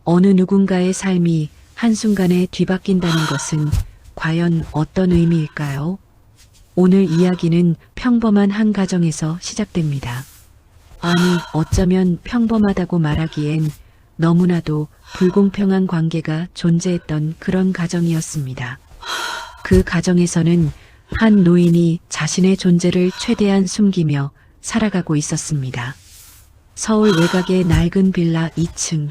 어느 누군가의 삶이 한순간에 뒤바뀐다는 것은 과연 어떤 의미일까요? 오늘 이야기는 평범한 한 가정에서 시작됩니다. 아니, 어쩌면 평범하다고 말하기엔 너무나도 불공평한 관계가 존재했던 그런 가정이었습니다. 그 가정에서는 한 노인이 자신의 존재를 최대한 숨기며 살아가고 있었습니다. 서울 외곽의 낡은 빌라 2층,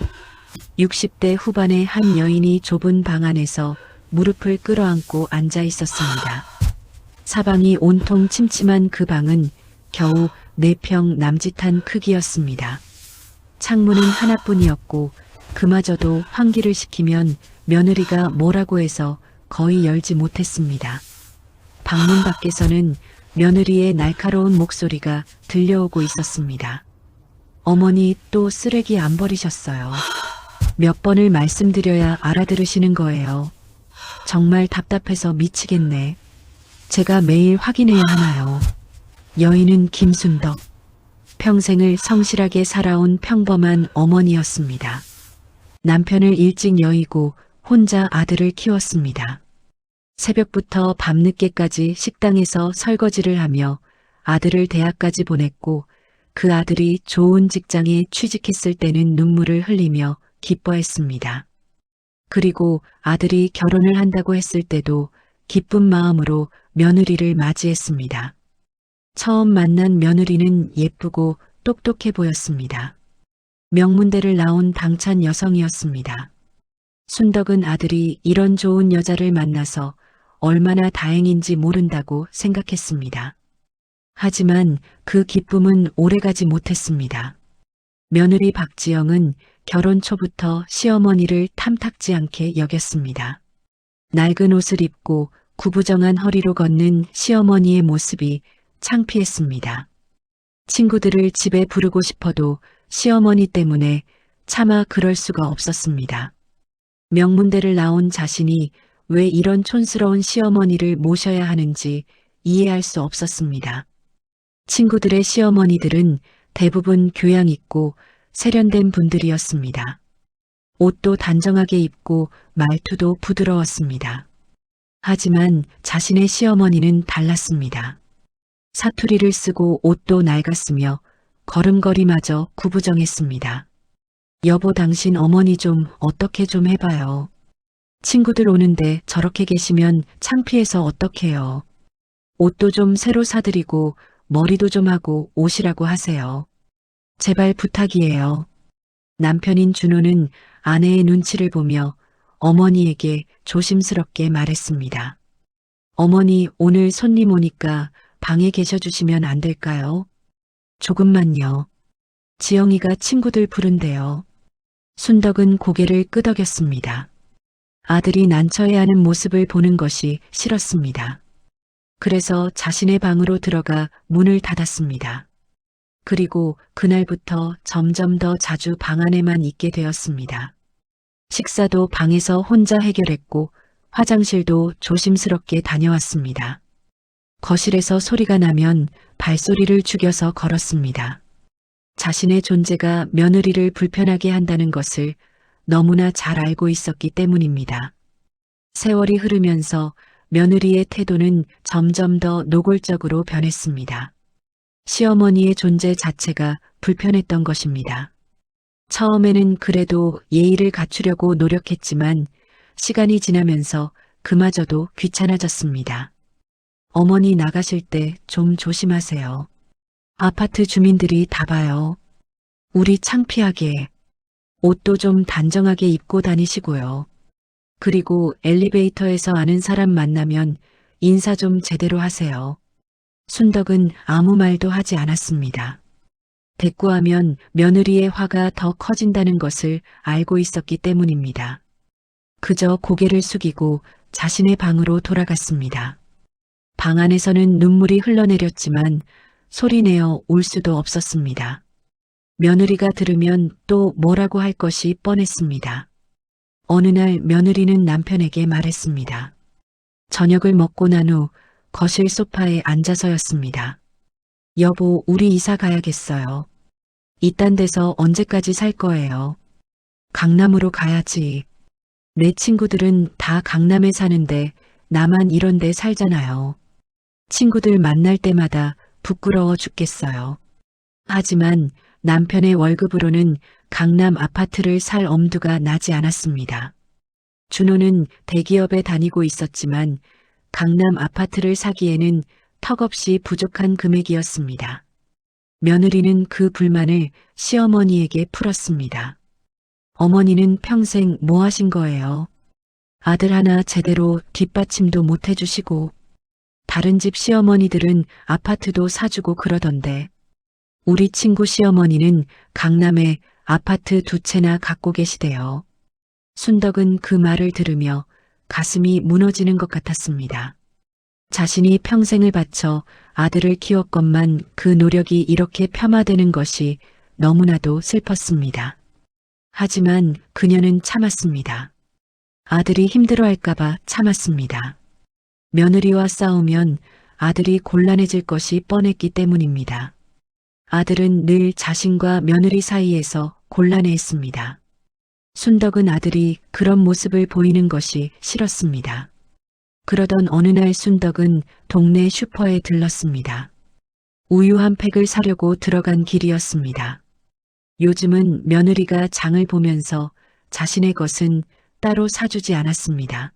60대 후반의 한 여인이 좁은 방 안에서 무릎을 끌어안고 앉아 있었습니다. 사방이 온통 침침한 그 방은 겨우 4평 남짓한 크기였습니다. 창문은 하나뿐이었고 그마저도 환기를 시키면 며느리가 뭐라고 해서 거의 열지 못했습니다. 방문 밖에서는 며느리의 날카로운 목소리가 들려오고 있었습니다. 어머니 또 쓰레기 안 버리셨어요. 몇 번을 말씀드려야 알아들으시는 거예요. 정말 답답해서 미치겠네. 제가 매일 확인해야 하나요? 여인은 김순덕. 평생을 성실하게 살아온 평범한 어머니였습니다. 남편을 일찍 여의고 혼자 아들을 키웠습니다. 새벽부터 밤늦게까지 식당에서 설거지를 하며 아들을 대학까지 보냈고 그 아들이 좋은 직장에 취직했을 때는 눈물을 흘리며 기뻐했습니다. 그리고 아들이 결혼을 한다고 했을 때도 기쁜 마음으로 며느리를 맞이했습니다. 처음 만난 며느리는 예쁘고 똑똑해 보였습니다. 명문대를 나온 당찬 여성이었습니다. 순덕은 아들이 이런 좋은 여자를 만나서 얼마나 다행인지 모른다고 생각했습니다. 하지만 그 기쁨은 오래가지 못했습니다. 며느리 박지영은 결혼 초부터 시어머니를 탐탁지 않게 여겼습니다. 낡은 옷을 입고 구부정한 허리로 걷는 시어머니의 모습이 창피했습니다. 친구들을 집에 부르고 싶어도 시어머니 때문에 차마 그럴 수가 없었습니다. 명문대를 나온 자신이 왜 이런 촌스러운 시어머니를 모셔야 하는지 이해할 수 없었습니다. 친구들의 시어머니들은 대부분 교양 있고 세련된 분들이었습니다. 옷도 단정하게 입고 말투도 부드러웠습니다. 하지만 자신의 시어머니는 달랐습니다. 사투리를 쓰고 옷도 낡았으며 걸음걸이마저 구부정했습니다. 여보, 당신 어머니 좀 어떻게 좀 해봐요. 친구들 오는데 저렇게 계시면 창피해서 어떡해요. 옷도 좀 새로 사드리고 머리도 좀 하고 오시라고 하세요. 제발 부탁이에요. 남편인 준호는 아내의 눈치를 보며 어머니에게 조심스럽게 말했습니다. 어머니, 오늘 손님 오니까 방에 계셔주시면 안 될까요? 조금만요. 지영이가 친구들 부른대요. 순덕은 고개를 끄덕였습니다. 아들이 난처해하는 모습을 보는 것이 싫었습니다. 그래서 자신의 방으로 들어가 문을 닫았습니다. 그리고 그날부터 점점 더 자주 방 안에만 있게 되었습니다. 식사도 방에서 혼자 해결했고 화장실도 조심스럽게 다녀왔습니다. 거실에서 소리가 나면 발소리를 죽여서 걸었습니다. 자신의 존재가 며느리를 불편하게 한다는 것을 너무나 잘 알고 있었기 때문입니다. 세월이 흐르면서 며느리의 태도는 점점 더 노골적으로 변했습니다. 시어머니의 존재 자체가 불편했던 것입니다. 처음에는 그래도 예의를 갖추려고 노력했지만 시간이 지나면서 그마저도 귀찮아졌습니다. 어머니 나가실 때 좀 조심하세요. 아파트 주민들이 다 봐요. 우리 창피하게. 옷도 좀 단정하게 입고 다니시고요. 그리고 엘리베이터에서 아는 사람 만나면 인사 좀 제대로 하세요. 순덕은 아무 말도 하지 않았습니다. 대꾸하면 며느리의 화가 더 커진다는 것을 알고 있었기 때문입니다. 그저 고개를 숙이고 자신의 방으로 돌아갔습니다. 방 안에서는 눈물이 흘러내렸지만 소리내어 울 수도 없었습니다. 며느리가 들으면 또 뭐라고 할 것이 뻔했습니다. 어느 날 며느리는 남편에게 말했습니다. 저녁을 먹고 난 후 거실 소파에 앉아서였습니다. 여보, 우리 이사 가야겠어요. 이딴 데서 언제까지 살 거예요? 강남으로 가야지. 내 친구들은 다 강남에 사는데 나만 이런 데 살잖아요. 친구들 만날 때마다 부끄러워 죽겠어요. 하지만 남편의 월급으로는 강남 아파트를 살 엄두가 나지 않았습니다. 준호는 대기업에 다니고 있었지만 강남 아파트를 사기에는 턱없이 부족한 금액이었습니다. 며느리는 그 불만을 시어머니에게 풀었습니다. 어머니는 평생 뭐 하신 거예요? 아들 하나 제대로 뒷받침도 못 해주시고, 다른 집 시어머니들은 아파트도 사주고 그러던데, 우리 친구 시어머니는 강남에 아파트 2채나 갖고 계시대요. 순덕은 그 말을 들으며 가슴이 무너지는 것 같았습니다. 자신이 평생을 바쳐 아들을 키웠건만 그 노력이 이렇게 폄하되는 것이 너무나도 슬펐습니다. 하지만 그녀는 참았습니다. 아들이 힘들어할까봐 참았습니다. 며느리와 싸우면 아들이 곤란해질 것이 뻔했기 때문입니다. 아들은 늘 자신과 며느리 사이에서 곤란해했습니다. 순덕은 아들이 그런 모습을 보이는 것이 싫었습니다. 그러던 어느 날 순덕은 동네 슈퍼에 들렀습니다. 우유 한 팩을 사려고 들어간 길이었습니다. 요즘은 며느리가 장을 보면서 자신의 것은 따로 사주지 않았습니다.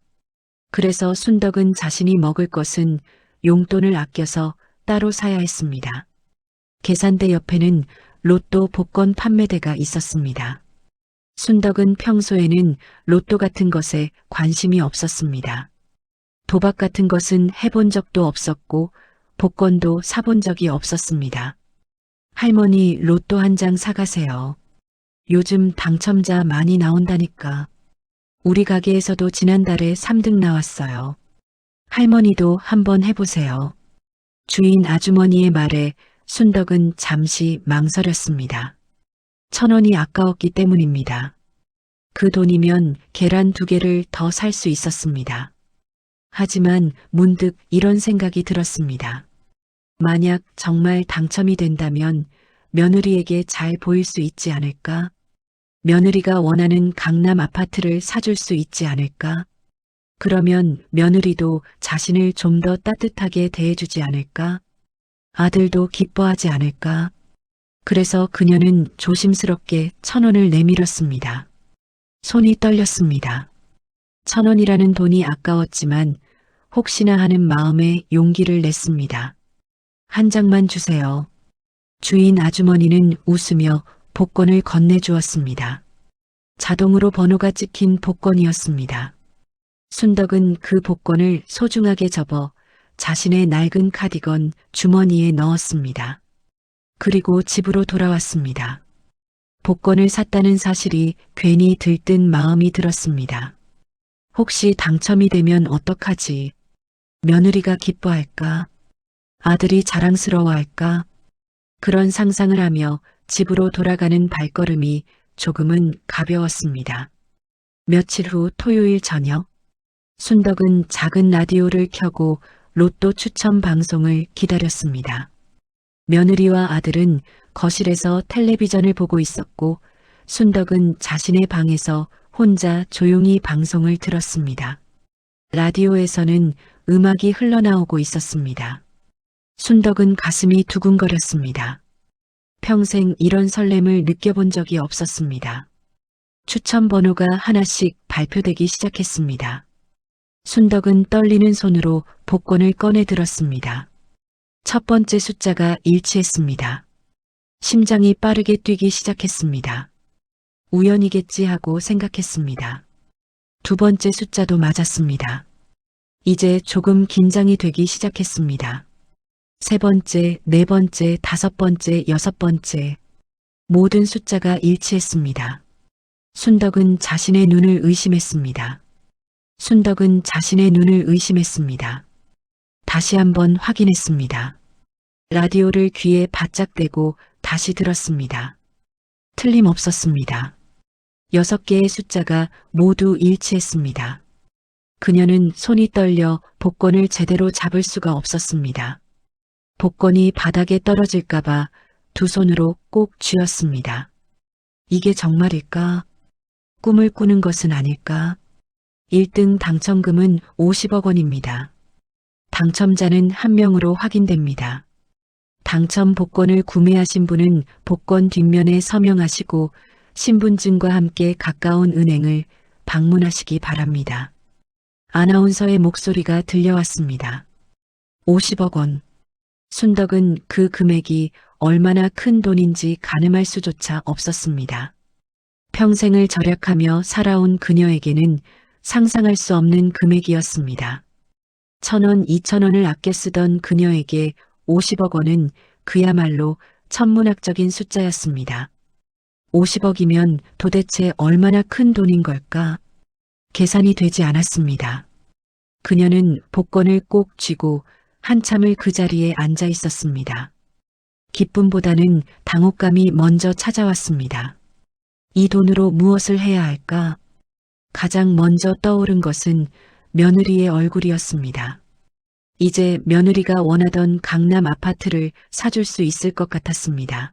그래서 순덕은 자신이 먹을 것은 용돈을 아껴서 따로 사야 했습니다. 계산대 옆에는 로또 복권 판매대가 있었습니다. 순덕은 평소에는 로또 같은 것에 관심이 없었습니다. 도박 같은 것은 해본 적도 없었고 복권도 사본 적이 없었습니다. 할머니 로또 한 장 사가세요. 요즘 당첨자 많이 나온다니까. 우리 가게에서도 지난달에 3등 나왔어요. 할머니도 한번 해보세요. 주인 아주머니의 말에 순덕은 잠시 망설였습니다. 1,000원이 아까웠기 때문입니다. 그 돈이면 계란 2개를 더 살 수 있었습니다. 하지만 문득 이런 생각이 들었습니다. 만약 정말 당첨이 된다면 며느리에게 잘 보일 수 있지 않을까? 며느리가 원하는 강남 아파트를 사줄 수 있지 않을까? 그러면 며느리도 자신을 좀 더 따뜻하게 대해주지 않을까? 아들도 기뻐하지 않을까? 그래서 그녀는 조심스럽게 1,000원을 내밀었습니다. 손이 떨렸습니다. 1,000원이라는 돈이 아까웠지만 혹시나 하는 마음에 용기를 냈습니다. 한 장만 주세요. 주인 아주머니는 웃으며 복권을 건네주었습니다. 자동으로 번호가 찍힌 복권이었습니다. 순덕은 그 복권을 소중하게 접어 자신의 낡은 카디건 주머니에 넣었습니다. 그리고 집으로 돌아왔습니다. 복권을 샀다는 사실이 괜히 들뜬 마음이 들었습니다. 혹시 당첨이 되면 어떡하지? 며느리가 기뻐할까? 아들이 자랑스러워할까? 그런 상상을 하며 집으로 돌아가는 발걸음이 조금은 가벼웠습니다. 며칠 후 토요일 저녁, 순덕은 작은 라디오를 켜고 로또 추첨 방송을 기다렸습니다. 며느리와 아들은 거실에서 텔레비전을 보고 있었고 순덕은 자신의 방에서 혼자 조용히 방송을 들었습니다. 라디오에서는 음악이 흘러나오고 있었습니다. 순덕은 가슴이 두근거렸습니다. 평생 이런 설렘을 느껴본 적이 없었습니다. 추첨 번호가 하나씩 발표되기 시작했습니다. 순덕은 떨리는 손으로 복권을 꺼내 들었습니다. 첫 번째 숫자가 일치했습니다. 심장이 빠르게 뛰기 시작했습니다. 우연이겠지 하고 생각했습니다. 두 번째 숫자도 맞았습니다. 이제 조금 긴장이 되기 시작했습니다. 세 번째, 네 번째, 다섯 번째, 여섯 번째. 모든 숫자가 일치했습니다. 순덕은 자신의 눈을 의심했습니다. 순덕은 자신의 눈을 의심했습니다. 다시 한번 확인했습니다. 라디오를 귀에 바짝 대고 다시 들었습니다. 틀림없었습니다. 6개의 숫자가 모두 일치했습니다. 그녀는 손이 떨려 복권을 제대로 잡을 수가 없었습니다. 복권이 바닥에 떨어질까봐 두 손으로 꼭 쥐었습니다. 이게 정말일까? 꿈을 꾸는 것은 아닐까? 1등 당첨금은 50억 원입니다. 당첨자는 한 명으로 확인됩니다. 당첨 복권을 구매하신 분은 복권 뒷면에 서명하시고 신분증과 함께 가까운 은행을 방문하시기 바랍니다. 아나운서의 목소리가 들려왔습니다. 50억 원. 순덕은 그 금액이 얼마나 큰 돈인지 가늠할 수조차 없었습니다. 평생을 절약하며 살아온 그녀에게는 상상할 수 없는 금액이었습니다. 1,000원, 2,000원을 아껴 쓰던 그녀에게 50억 원은 그야말로 천문학적인 숫자였습니다. 50억이면 도대체 얼마나 큰 돈인 걸까? 계산이 되지 않았습니다. 그녀는 복권을 꼭 쥐고 한참을 그 자리에 앉아 있었습니다. 기쁨보다는 당혹감이 먼저 찾아왔습니다. 이 돈으로 무엇을 해야 할까? 가장 먼저 떠오른 것은 며느리의 얼굴이었습니다. 이제 며느리가 원하던 강남 아파트를 사줄 수 있을 것 같았습니다.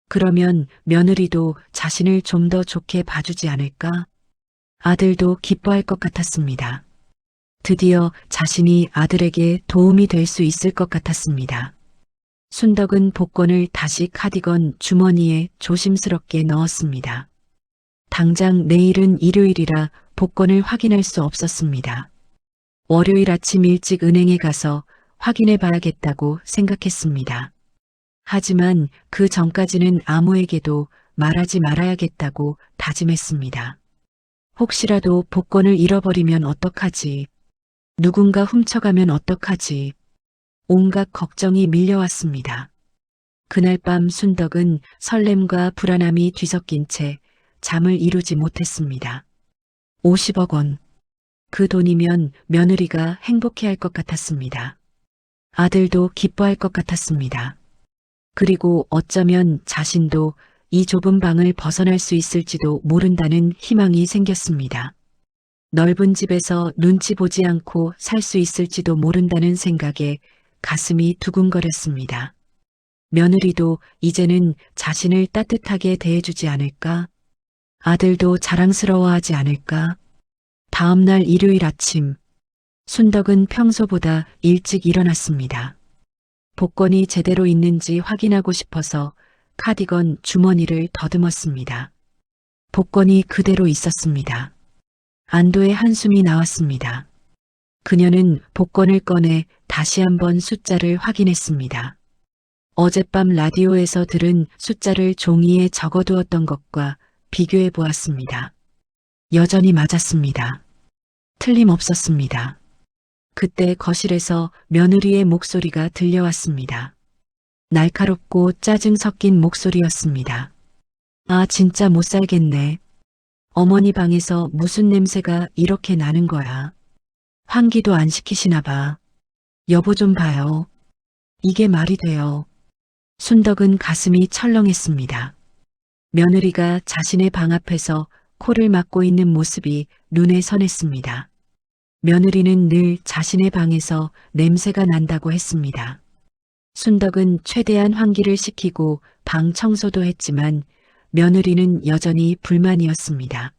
그러면 며느리도 자신을 좀 더 좋게 봐주지 않을까? 아들도 기뻐할 것 같았습니다. 드디어 자신이 아들에게 도움이 될 수 있을 것 같았습니다. 순덕은 복권을 다시 카디건 주머니에 조심스럽게 넣었습니다. 당장 내일은 일요일이라 복권을 확인할 수 없었습니다. 월요일 아침 일찍 은행에 가서 확인해 봐야겠다고 생각했습니다. 하지만 그 전까지는 아무에게도 말하지 말아야겠다고 다짐했습니다. 혹시라도 복권을 잃어버리면 어떡하지? 누군가 훔쳐가면 어떡하지? 온갖 걱정이 밀려왔습니다. 그날 밤 순덕은 설렘과 불안함이 뒤섞인 채 잠을 이루지 못했습니다. 50억 원. 그 돈이면 며느리가 행복해할 것 같았습니다. 아들도 기뻐할 것 같았습니다. 그리고 어쩌면 자신도 이 좁은 방을 벗어날 수 있을지도 모른다는 희망이 생겼습니다. 넓은 집에서 눈치 보지 않고 살 수 있을지도 모른다는 생각에 가슴이 두근거렸습니다. 며느리도 이제는 자신을 따뜻하게 대해주지 않을까? 아들도 자랑스러워하지 않을까? 다음 날 일요일 아침, 순덕은 평소보다 일찍 일어났습니다. 복권이 제대로 있는지 확인하고 싶어서 카디건 주머니를 더듬었습니다. 복권이 그대로 있었습니다. 안도의 한숨이 나왔습니다. 그녀는 복권을 꺼내 다시 한번 숫자를 확인했습니다. 어젯밤 라디오에서 들은 숫자를 종이에 적어두었던 것과 비교해 보았습니다. 여전히 맞았습니다. 틀림없었습니다. 그때 거실에서 며느리의 목소리가 들려왔습니다. 날카롭고 짜증 섞인 목소리였습니다. 아, 진짜 못 살겠네. 어머니 방에서 무슨 냄새가 이렇게 나는 거야. 환기도 안 시키시나 봐. 여보 좀 봐요. 이게 말이 돼요. 순덕은 가슴이 철렁했습니다. 며느리가 자신의 방 앞에서 코를 막고 있는 모습이 눈에 선했습니다. 며느리는 늘 자신의 방에서 냄새가 난다고 했습니다. 순덕은 최대한 환기를 시키고 방 청소도 했지만 며느리는 여전히 불만이었습니다.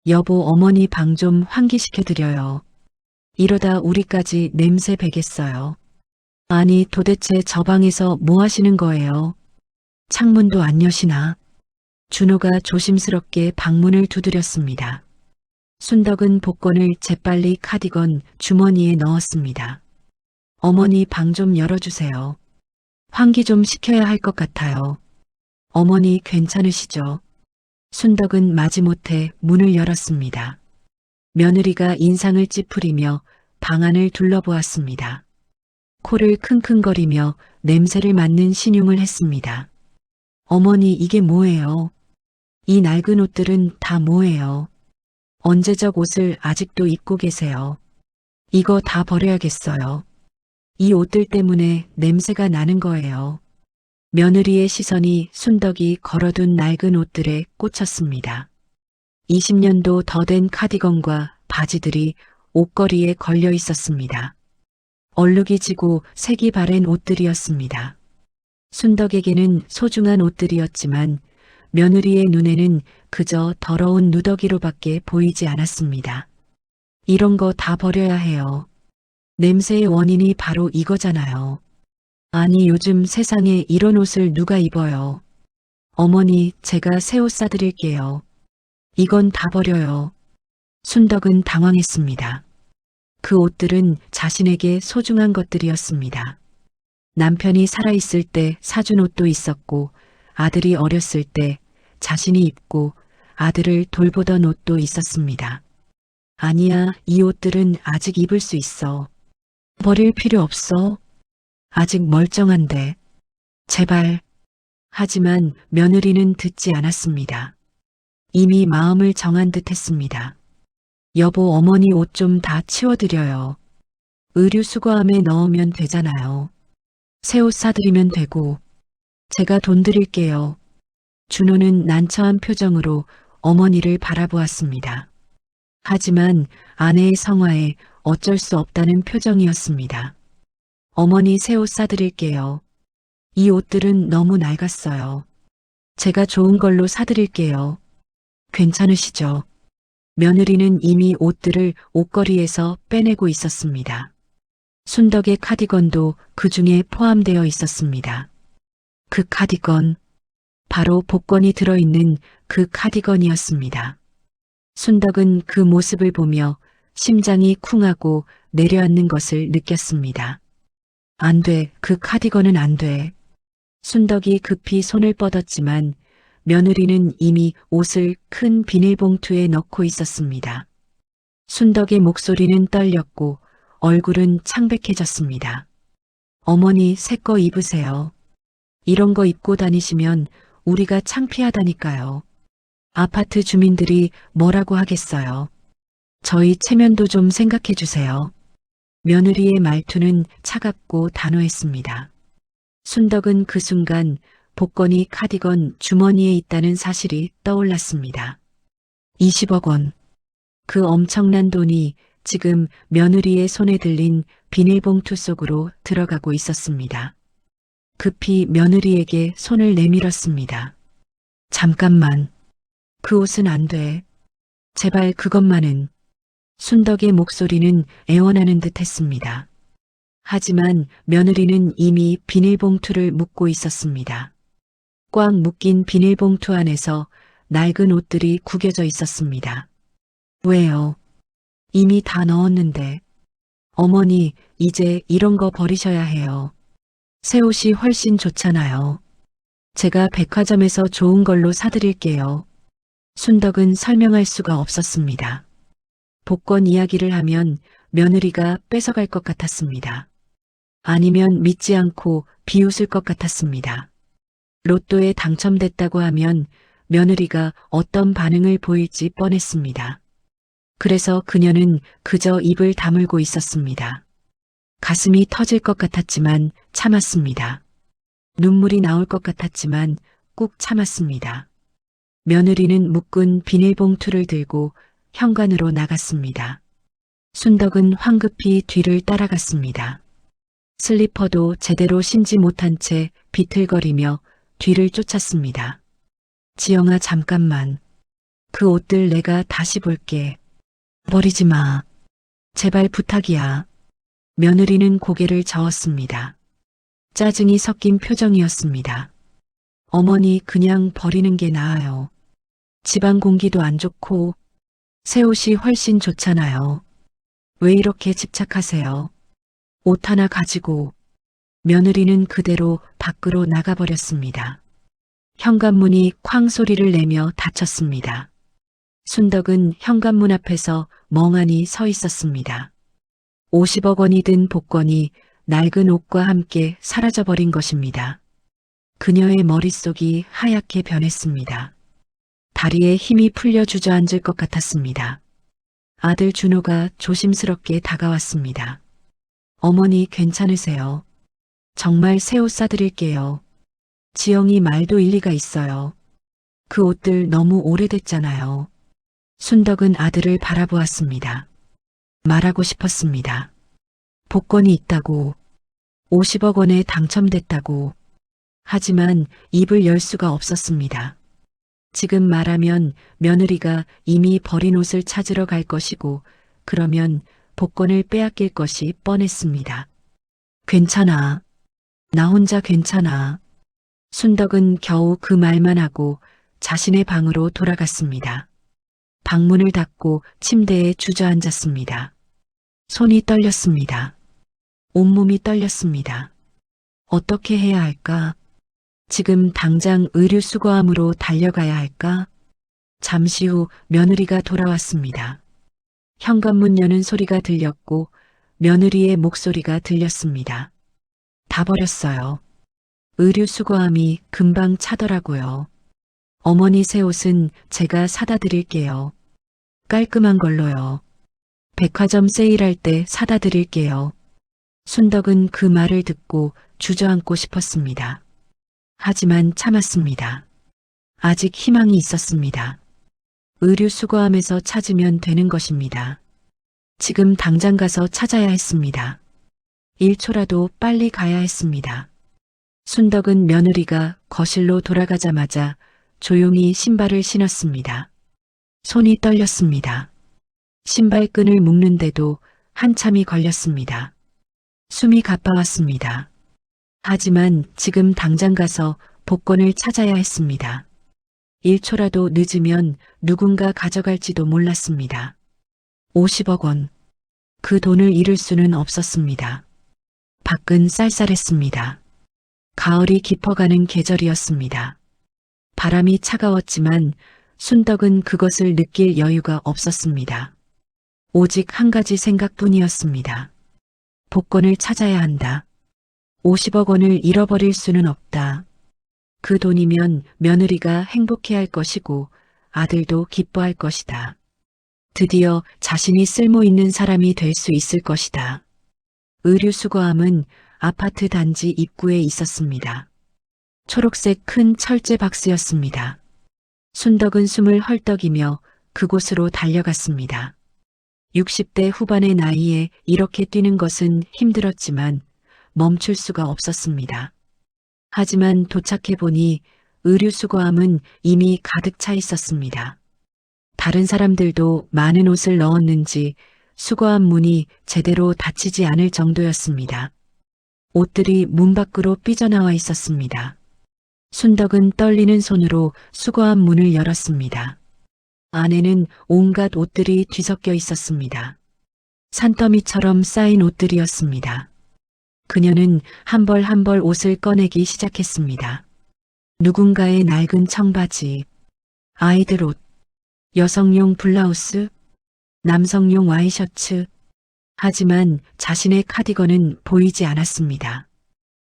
여보, 어머니 방 좀 환기시켜드려요. 이러다 우리까지 냄새 배겠어요. 아니, 도대체 저 방에서 뭐 하시는 거예요? 창문도 안 여시나? 준호가 조심스럽게 방문을 두드렸습니다. 순덕은 복권을 재빨리 카디건 주머니에 넣었습니다. 어머니 방 좀 열어주세요. 환기 좀 시켜야 할 것 같아요. 어머니 괜찮으시죠? 순덕은 마지못해 문을 열었습니다. 며느리가 인상을 찌푸리며 방 안을 둘러보았습니다. 코를 킁킁거리며 냄새를 맡는 신용을 했습니다. 어머니 이게 뭐예요? 이 낡은 옷들은 다 뭐예요? 언제적 옷을 아직도 입고 계세요? 이거 다 버려야겠어요. 이 옷들 때문에 냄새가 나는 거예요. 며느리의 시선이 순덕이 걸어둔 낡은 옷들에 꽂혔습니다. 20년도 더 된 카디건과 바지들이 옷걸이에 걸려 있었습니다. 얼룩이 지고 색이 바랜 옷들이었습니다. 순덕에게는 소중한 옷들이었지만 며느리의 눈에는 그저 더러운 누더기로밖에 보이지 않았습니다. 이런 거 다 버려야 해요. 냄새의 원인이 바로 이거잖아요. 아니, 요즘 세상에 이런 옷을 누가 입어요. 어머니, 제가 새 옷 사드릴게요. 이건 다 버려요. 순덕은 당황했습니다. 그 옷들은 자신에게 소중한 것들이었습니다. 남편이 살아있을 때 사준 옷도 있었고, 아들이 어렸을 때 자신이 입고 아들을 돌보던 옷도 있었습니다. 아니야, 이 옷들은 아직 입을 수 있어. 버릴 필요 없어. 아직 멀쩡한데. 제발. 하지만 며느리는 듣지 않았습니다. 이미 마음을 정한 듯 했습니다. 여보, 어머니 옷 좀 다 치워드려요. 의류 수거함에 넣으면 되잖아요. 새 옷 사드리면 되고. 제가 돈 드릴게요. 준호는 난처한 표정으로 어머니를 바라보았습니다. 하지만 아내의 성화에 어쩔 수 없다는 표정이었습니다. 어머니, 새 옷 사드릴게요. 이 옷들은 너무 낡았어요. 제가 좋은 걸로 사드릴게요. 괜찮으시죠? 며느리는 이미 옷들을 옷걸이에서 빼내고 있었습니다. 순덕의 카디건도 그 중에 포함되어 있었습니다. 그 카디건, 바로 복권이 들어있는 그 카디건이었습니다. 순덕은 그 모습을 보며 심장이 쿵하고 내려앉는 것을 느꼈습니다. 안 돼, 그 카디건은 안 돼. 순덕이 급히 손을 뻗었지만 며느리는 이미 옷을 큰 비닐봉투에 넣고 있었습니다. 순덕의 목소리는 떨렸고 얼굴은 창백해졌습니다. 어머니, 새 거 입으세요. 이런 거 입고 다니시면 우리가 창피하다니까요. 아파트 주민들이 뭐라고 하겠어요. 저희 체면도 좀 생각해 주세요. 며느리의 말투는 차갑고 단호했습니다. 순덕은 그 순간 복권이 카디건 주머니에 있다는 사실이 떠올랐습니다. 20억 원. 그 엄청난 돈이 지금 며느리의 손에 들린 비닐봉투 속으로 들어가고 있었습니다. 급히 며느리에게 손을 내밀었습니다. 잠깐만. 그 옷은 안 돼. 제발 그것만은. 순덕의 목소리는 애원하는 듯 했습니다. 하지만 며느리는 이미 비닐봉투를 묶고 있었습니다. 꽉 묶인 비닐봉투 안에서 낡은 옷들이 구겨져 있었습니다. 왜요? 이미 다 넣었는데. 어머니, 이제 이런 거 버리셔야 해요. 새 옷이 훨씬 좋잖아요. 제가 백화점에서 좋은 걸로 사드릴게요. 순덕은 설명할 수가 없었습니다. 복권 이야기를 하면 며느리가 뺏어갈 것 같았습니다. 아니면 믿지 않고 비웃을 것 같았습니다. 로또에 당첨됐다고 하면 며느리가 어떤 반응을 보일지 뻔했습니다. 그래서 그녀는 그저 입을 다물고 있었습니다. 가슴이 터질 것 같았지만 참았습니다. 눈물이 나올 것 같았지만 꾹 참았습니다. 며느리는 묶은 비닐봉투를 들고 현관으로 나갔습니다. 순덕은 황급히 뒤를 따라갔습니다. 슬리퍼도 제대로 신지 못한 채 비틀거리며 뒤를 쫓았습니다. 지영아, 잠깐만. 그 옷들 내가 다시 볼게. 버리지 마. 제발 부탁이야. 며느리는 고개를 저었습니다. 짜증이 섞인 표정이었습니다. 어머니, 그냥 버리는 게 나아요. 집안 공기도 안 좋고 새 옷이 훨씬 좋잖아요. 왜 이렇게 집착하세요? 옷 하나 가지고. 며느리는 그대로 밖으로 나가버렸습니다. 현관문이 쾅 소리를 내며 닫혔습니다. 순덕은 현관문 앞에서 멍하니 서 있었습니다. 50억 원이 든 복권이 낡은 옷과 함께 사라져버린 것입니다. 그녀의 머릿속이 하얗게 변했습니다. 다리에 힘이 풀려 주저앉을 것 같았습니다. 아들 준호가 조심스럽게 다가왔습니다. 어머니, 괜찮으세요? 정말 새 옷 사드릴게요. 지영이 말도 일리가 있어요. 그 옷들 너무 오래됐잖아요. 순덕은 아들을 바라보았습니다. 말하고 싶었습니다. 복권이 있다고, 50억 원에 당첨됐다고. 하지만 입을 열 수가 없었습니다. 지금 말하면 며느리가 이미 버린 옷을 찾으러 갈 것이고 그러면 복권을 빼앗길 것이 뻔했습니다. 괜찮아. 나 혼자 괜찮아. 순덕은 겨우 그 말만 하고 자신의 방으로 돌아갔습니다. 방문을 닫고 침대에 주저앉았습니다. 손이 떨렸습니다. 온몸이 떨렸습니다. 어떻게 해야 할까? 지금 당장 의류수거함으로 달려가야 할까? 잠시 후 며느리가 돌아왔습니다. 현관문 여는 소리가 들렸고 며느리의 목소리가 들렸습니다. 다 버렸어요. 의류수거함이 금방 차더라고요. 어머니 새 옷은 제가 사다 드릴게요. 깔끔한 걸로요. 백화점 세일할 때 사다 드릴게요. 순덕은 그 말을 듣고 주저앉고 싶었습니다. 하지만 참았습니다. 아직 희망이 있었습니다. 의류수거함에서 찾으면 되는 것입니다. 지금 당장 가서 찾아야 했습니다. 1초라도 빨리 가야 했습니다. 순덕은 며느리가 거실로 돌아가자마자 조용히 신발을 신었습니다. 손이 떨렸습니다. 신발끈을 묶는데도 한참이 걸렸습니다. 숨이 가빠왔습니다. 하지만 지금 당장 가서 복권을 찾아야 했습니다. 1초라도 늦으면 누군가 가져갈지도 몰랐습니다. 50억 원. 그 돈을 잃을 수는 없었습니다. 밖은 쌀쌀했습니다. 가을이 깊어가는 계절이었습니다. 바람이 차가웠지만 순덕은 그것을 느낄 여유가 없었습니다. 오직 한 가지 생각뿐이었습니다. 복권을 찾아야 한다. 50억 원을 잃어버릴 수는 없다. 그 돈이면 며느리가 행복해할 것이고 아들도 기뻐할 것이다. 드디어 자신이 쓸모 있는 사람이 될 수 있을 것이다. 의류수거함은 아파트 단지 입구에 있었습니다. 초록색 큰 철제 박스였습니다. 순덕은 숨을 헐떡이며 그곳으로 달려갔습니다. 60대 후반의 나이에 이렇게 뛰는 것은 힘들었지만 멈출 수가 없었습니다. 하지만 도착해보니 의류수거함은 이미 가득 차 있었습니다. 다른 사람들도 많은 옷을 넣었는지 수거함 문이 제대로 닫히지 않을 정도였습니다. 옷들이 문 밖으로 삐져나와 있었습니다. 순덕은 떨리는 손으로 수거함 문을 열었습니다. 안에는 온갖 옷들이 뒤섞여 있었습니다. 산더미처럼 쌓인 옷들이었습니다. 그녀는 한 벌 한 벌 옷을 꺼내기 시작했습니다. 누군가의 낡은 청바지, 아이들 옷, 여성용 블라우스, 남성용 와이셔츠. 하지만 자신의 카디건은 보이지 않았습니다.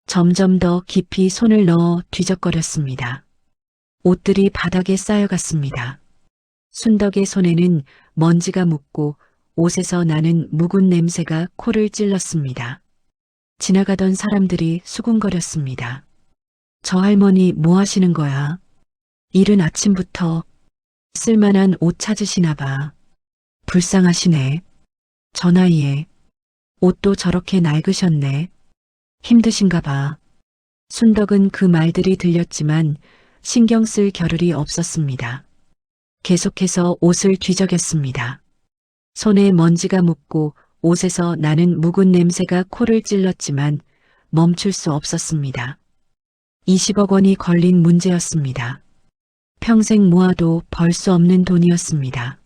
점점 더 깊이 손을 넣어 뒤적거렸습니다. 옷들이 바닥에 쌓여갔습니다. 순덕의 손에는 먼지가 묻고 옷에서 나는 묵은 냄새가 코를 찔렀습니다. 지나가던 사람들이 수군거렸습니다. 저 할머니 뭐 하시는 거야? 이른 아침부터 쓸만한 옷 찾으시나 봐. 불쌍하시네. 저 나이에 옷도 저렇게 낡으셨네. 힘드신가 봐. 순덕은 그 말들이 들렸지만 신경 쓸 겨를이 없었습니다. 계속해서 옷을 뒤적였습니다. 손에 먼지가 묻고 옷에서 나는 묵은 냄새가 코를 찔렀지만 멈출 수 없었습니다. 20억 원이 걸린 문제였습니다. 평생 모아도 벌 수 없는 돈이었습니다.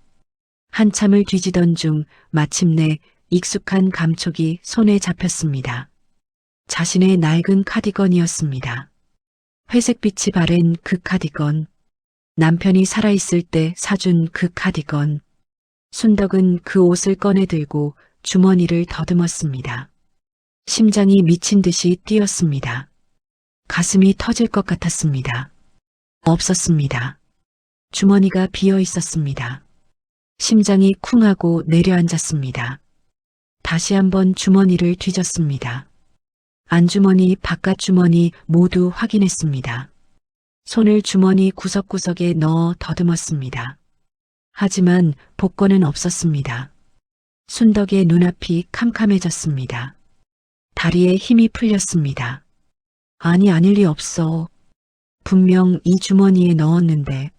한참을 뒤지던 중 마침내 익숙한 감촉이 손에 잡혔습니다. 자신의 낡은 카디건이었습니다. 회색빛이 바랜 그 카디건. 남편이 살아있을 때 사준 그 카디건. 순덕은 그 옷을 꺼내 들고 주머니를 더듬었습니다. 심장이 미친 듯이 뛰었습니다. 가슴이 터질 것 같았습니다. 없었습니다. 주머니가 비어 있었습니다. 심장이 쿵하고 내려앉았습니다. 다시 한번 주머니를 뒤졌습니다. 안주머니, 바깥 주머니 모두 확인했습니다. 손을 주머니 구석구석에 넣어 더듬었습니다. 하지만 복권은 없었습니다. 순덕의 눈앞이 캄캄해졌습니다. 다리에 힘이 풀렸습니다. 아니, 아닐 리 없어. 분명 이 주머니에 넣었는데.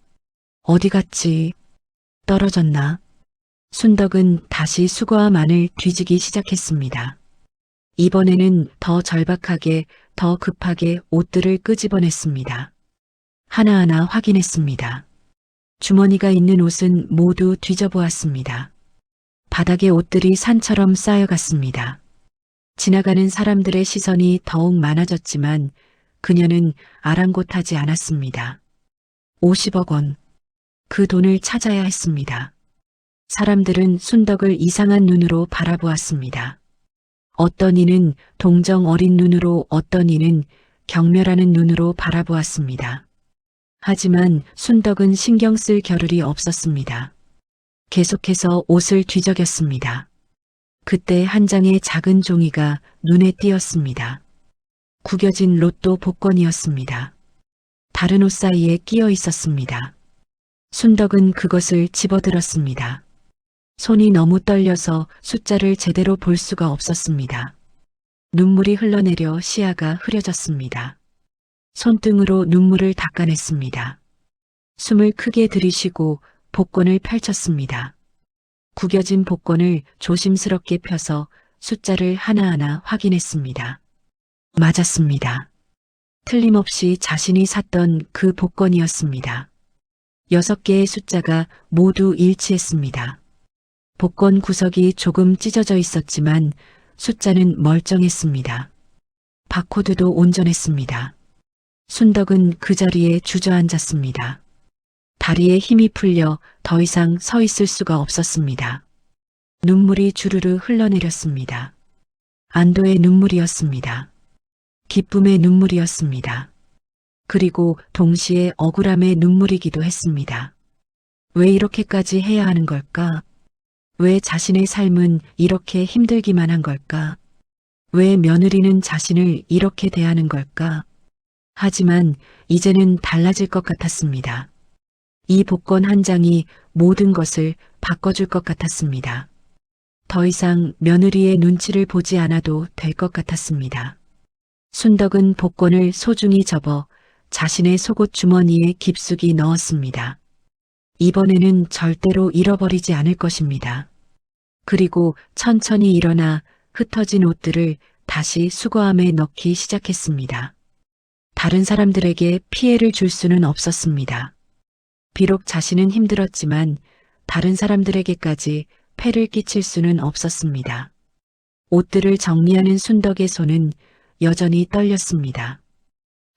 어디 갔지? 떨어졌나? 순덕은 다시 수거함안을 뒤지기 시작했습니다. 이번에는 더 절박하게, 더 급하게 옷들을 끄집어냈습니다. 하나하나 확인했습니다. 주머니가 있는 옷은 모두 뒤져보았습니다. 바닥에 옷들이 산처럼 쌓여갔습니다. 지나가는 사람들의 시선이 더욱 많아졌지만 그녀는 아랑곳하지 않았습니다. 50억 원. 그 돈을 찾아야 했습니다. 사람들은 순덕을 이상한 눈으로 바라보았습니다. 어떤 이는 동정 어린 눈으로, 어떤 이는 경멸하는 눈으로 바라보았습니다. 하지만 순덕은 신경 쓸 겨를이 없었습니다. 계속해서 옷을 뒤적였습니다. 그때 한 장의 작은 종이가 눈에 띄었습니다. 구겨진 로또 복권이었습니다. 다른 옷 사이에 끼어 있었습니다. 순덕은 그것을 집어들었습니다. 손이 너무 떨려서 숫자를 제대로 볼 수가 없었습니다. 눈물이 흘러내려 시야가 흐려졌습니다. 손등으로 눈물을 닦아냈습니다. 숨을 크게 들이쉬고 복권을 펼쳤습니다. 구겨진 복권을 조심스럽게 펴서 숫자를 하나하나 확인했습니다. 맞았습니다. 틀림없이 자신이 샀던 그 복권이었습니다. 6개의 숫자가 모두 일치했습니다. 복권 구석이 조금 찢어져 있었지만 숫자는 멀쩡했습니다. 바코드도 온전했습니다. 순덕은 그 자리에 주저앉았습니다. 다리에 힘이 풀려 더 이상 서 있을 수가 없었습니다. 눈물이 주르르 흘러내렸습니다. 안도의 눈물이었습니다. 기쁨의 눈물이었습니다. 그리고 동시에 억울함의 눈물이기도 했습니다. 왜 이렇게까지 해야 하는 걸까? 왜 자신의 삶은 이렇게 힘들기만 한 걸까? 왜 며느리는 자신을 이렇게 대하는 걸까? 하지만 이제는 달라질 것 같았습니다. 이 복권 한 장이 모든 것을 바꿔줄 것 같았습니다. 더 이상 며느리의 눈치를 보지 않아도 될 것 같았습니다. 순덕은 복권을 소중히 접어 자신의 속옷 주머니에 깊숙이 넣었습니다. 이번에는 절대로 잃어버리지 않을 것입니다. 그리고 천천히 일어나 흩어진 옷들을 다시 수거함에 넣기 시작했습니다. 다른 사람들에게 피해를 줄 수는 없었습니다. 비록 자신은 힘들었지만 다른 사람들에게까지 폐를 끼칠 수는 없었습니다. 옷들을 정리하는 순덕의 손은 여전히 떨렸습니다.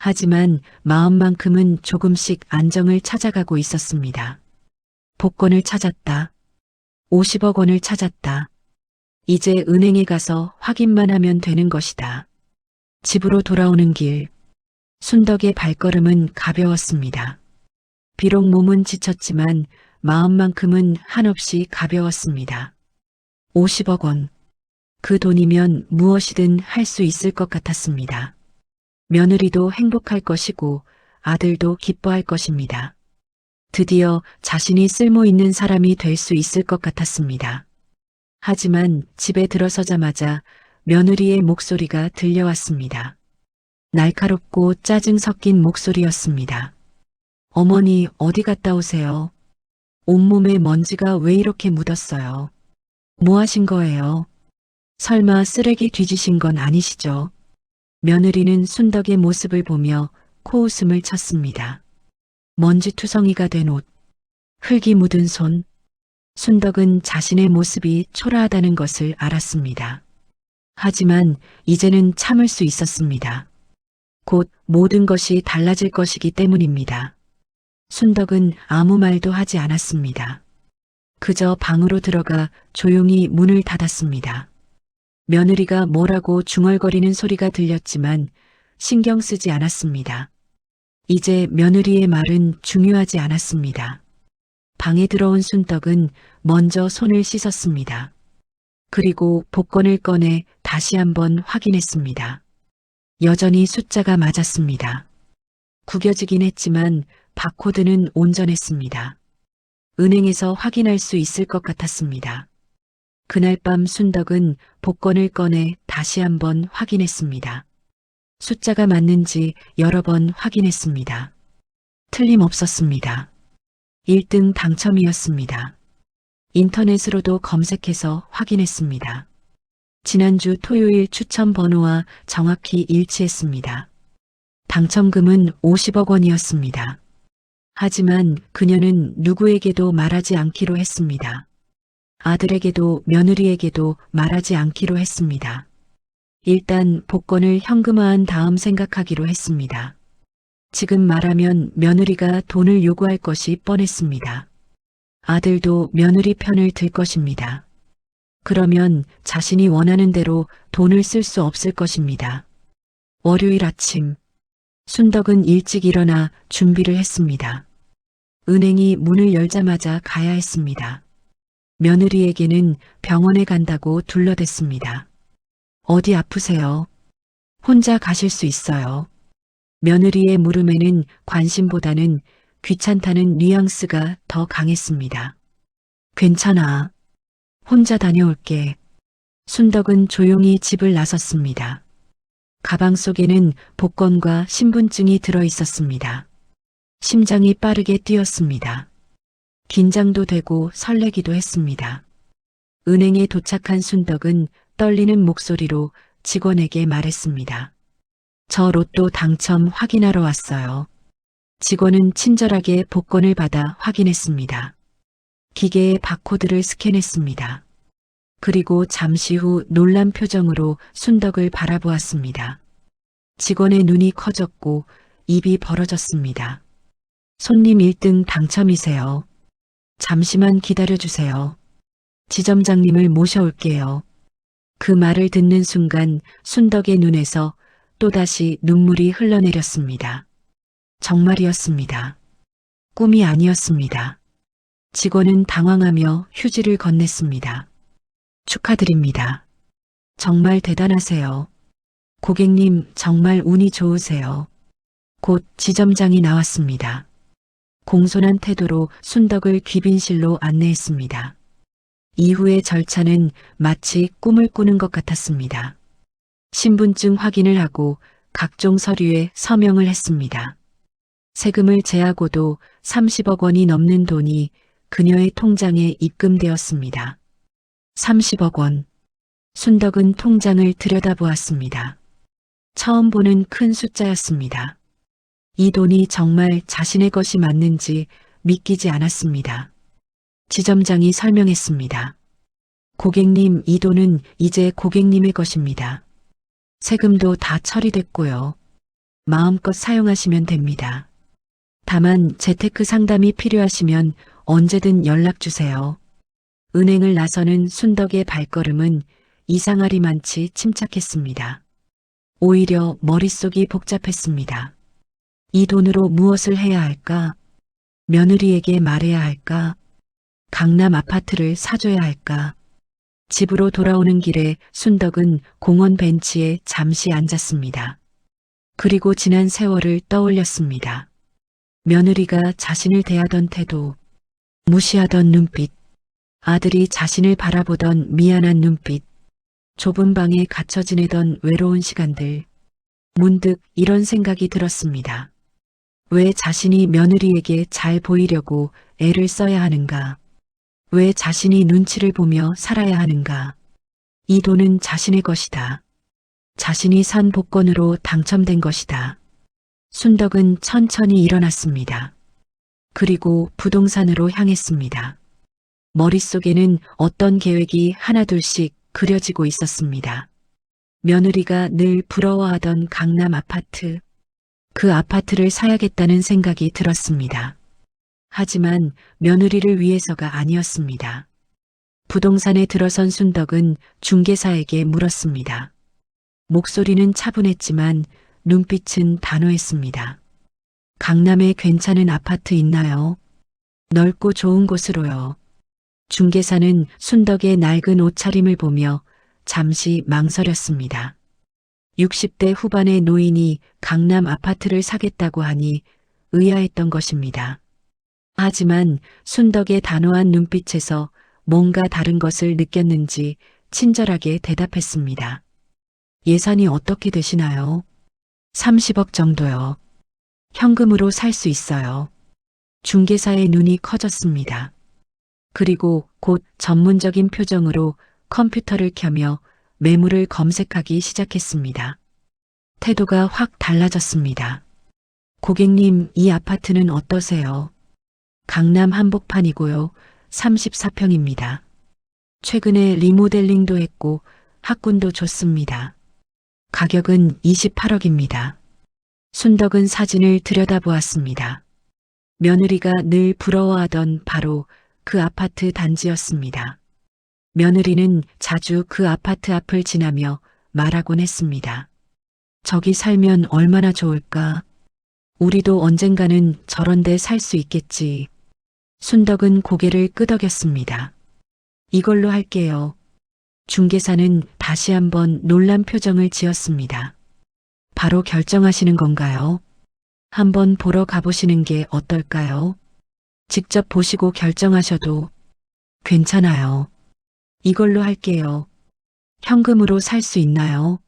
하지만 마음만큼은 조금씩 안정을 찾아가고 있었습니다. 복권을 찾았다. 50억 원을 찾았다. 이제 은행에 가서 확인만 하면 되는 것이다. 집으로 돌아오는 길, 순덕의 발걸음은 가벼웠습니다. 비록 몸은 지쳤지만 마음만큼은 한없이 가벼웠습니다. 50억 원. 그 돈이면 무엇이든 할 수 있을 것 같았습니다. 며느리도 행복할 것이고 아들도 기뻐할 것입니다. 드디어 자신이 쓸모 있는 사람이 될 수 있을 것 같았습니다. 하지만 집에 들어서자마자 며느리의 목소리가 들려왔습니다. 날카롭고 짜증 섞인 목소리였습니다. 어머니, 어디 갔다 오세요? 온몸에 먼지가 왜 이렇게 묻었어요? 뭐 하신 거예요? 설마 쓰레기 뒤지신 건 아니시죠? 며느리는 순덕의 모습을 보며 코웃음을 쳤습니다. 먼지투성이가 된 옷, 흙이 묻은 손. 순덕은 자신의 모습이 초라하다는 것을 알았습니다. 하지만 이제는 참을 수 있었습니다. 곧 모든 것이 달라질 것이기 때문입니다. 순덕은 아무 말도 하지 않았습니다. 그저 방으로 들어가 조용히 문을 닫았습니다. 며느리가 뭐라고 중얼거리는 소리가 들렸지만 신경 쓰지 않았습니다. 이제 며느리의 말은 중요하지 않았습니다. 방에 들어온 순덕은 먼저 손을 씻었습니다. 그리고 복권을 꺼내 다시 한번 확인했습니다. 여전히 숫자가 맞았습니다. 구겨지긴 했지만 바코드는 온전했습니다. 은행에서 확인할 수 있을 것 같았습니다. 그날 밤 순덕은 복권을 꺼내 다시 한번 확인했습니다. 숫자가 맞는지 여러 번 확인했습니다. 틀림없었습니다. 1등 당첨이었습니다. 인터넷으로도 검색해서 확인했습니다. 지난주 토요일 추첨 번호와 정확히 일치했습니다. 당첨금은 50억 원이었습니다. 하지만 그녀는 누구에게도 말하지 않기로 했습니다. 아들에게도 며느리에게도 말하지 않기로 했습니다. 일단 복권을 현금화한 다음 생각하기로 했습니다. 지금 말하면 며느리가 돈을 요구할 것이 뻔했습니다. 아들도 며느리 편을 들 것입니다. 그러면 자신이 원하는 대로 돈을 쓸 수 없을 것입니다. 월요일 아침, 순덕은 일찍 일어나 준비를 했습니다. 은행이 문을 열자마자 가야 했습니다. 며느리에게는 병원에 간다고 둘러댔습니다. 어디 아프세요? 혼자 가실 수 있어요. 며느리의 물음에는 관심보다는 귀찮다는 뉘앙스가 더 강했습니다. 괜찮아. 혼자 다녀올게. 순덕은 조용히 집을 나섰습니다. 가방 속에는 복권과 신분증이 들어 있었습니다. 심장이 빠르게 뛰었습니다. 긴장도 되고 설레기도 했습니다. 은행에 도착한 순덕은 떨리는 목소리로 직원에게 말했습니다. 저 로또 당첨 확인하러 왔어요. 직원은 친절하게 복권을 받아 확인했습니다. 기계에 바코드를 스캔했습니다. 그리고 잠시 후 놀란 표정으로 순덕을 바라보았습니다. 직원의 눈이 커졌고 입이 벌어졌습니다. 손님 1등 당첨이세요. 잠시만 기다려주세요. 지점장님을 모셔올게요. 그 말을 듣는 순간 순덕의 눈에서 또다시 눈물이 흘러내렸습니다. 정말이었습니다. 꿈이 아니었습니다. 직원은 당황하며 휴지를 건넸습니다. 축하드립니다. 정말 대단하세요. 고객님 정말 운이 좋으세요. 곧 지점장이 나왔습니다. 공손한 태도로 순덕을 귀빈실로 안내했습니다. 이후의 절차는 마치 꿈을 꾸는 것 같았습니다. 신분증 확인을 하고 각종 서류에 서명을 했습니다. 세금을 제하고도 30억 원이 넘는 돈이 그녀의 통장에 입금되었습니다. 30억 원. 순덕은 통장을 들여다보았습니다. 처음 보는 큰 숫자였습니다. 이 돈이 정말 자신의 것이 맞는지 믿기지 않았습니다. 지점장이 설명했습니다. 고객님, 이 돈은 이제 고객님의 것입니다. 세금도 다 처리됐고요. 마음껏 사용하시면 됩니다. 다만 재테크 상담이 필요하시면 언제든 연락 주세요. 은행을 나서는 순덕의 발걸음은 이상하리만치 침착했습니다. 오히려 머릿속이 복잡했습니다. 이 돈으로 무엇을 해야 할까? 며느리에게 말해야 할까? 강남 아파트를 사줘야 할까? 집으로 돌아오는 길에 순덕은 공원 벤치에 잠시 앉았습니다. 그리고 지난 세월을 떠올렸습니다. 며느리가 자신을 대하던 태도, 무시하던 눈빛, 아들이 자신을 바라보던 미안한 눈빛, 좁은 방에 갇혀 지내던 외로운 시간들. 문득 이런 생각이 들었습니다. 왜 자신이 며느리에게 잘 보이려고 애를 써야 하는가? 왜 자신이 눈치를 보며 살아야 하는가? 이 돈은 자신의 것이다. 자신이 산 복권으로 당첨된 것이다. 순덕은 천천히 일어났습니다. 그리고 부동산으로 향했습니다. 머릿속에는 어떤 계획이 하나둘씩 그려지고 있었습니다. 며느리가 늘 부러워하던 강남 아파트, 그 아파트를 사야겠다는 생각이 들었습니다. 하지만 며느리를 위해서가 아니었습니다. 부동산에 들어선 순덕은 중개사에게 물었습니다. 목소리는 차분했지만 눈빛은 단호했습니다. 강남에 괜찮은 아파트 있나요? 넓고 좋은 곳으로요. 중개사는 순덕의 낡은 옷차림을 보며 잠시 망설였습니다. 60대 후반의 노인이 강남 아파트를 사겠다고 하니 의아했던 것입니다. 하지만 순덕의 단호한 눈빛에서 뭔가 다른 것을 느꼈는지 친절하게 대답했습니다. 예산이 어떻게 되시나요? 30억 정도요. 현금으로 살 수 있어요. 중개사의 눈이 커졌습니다. 그리고 곧 전문적인 표정으로 컴퓨터를 켜며 매물을 검색하기 시작했습니다. 태도가 확 달라졌습니다. 고객님, 이 아파트는 어떠세요? 강남 한복판이고요. 34평입니다. 최근에 리모델링도 했고 학군도 좋습니다. 가격은 28억입니다. 순덕은 사진을 들여다보았습니다. 며느리가 늘 부러워하던 바로 그 아파트 단지였습니다. 며느리는 자주 그 아파트 앞을 지나며 말하곤 했습니다. 저기 살면 얼마나 좋을까? 우리도 언젠가는 저런 데 살 수 있겠지. 순덕은 고개를 끄덕였습니다. 이걸로 할게요. 중개사는 다시 한번 놀란 표정을 지었습니다. 바로 결정하시는 건가요? 한번 보러 가보시는 게 어떨까요? 직접 보시고 결정하셔도 괜찮아요. 이걸로 할게요. 현금으로 살 수 있나요?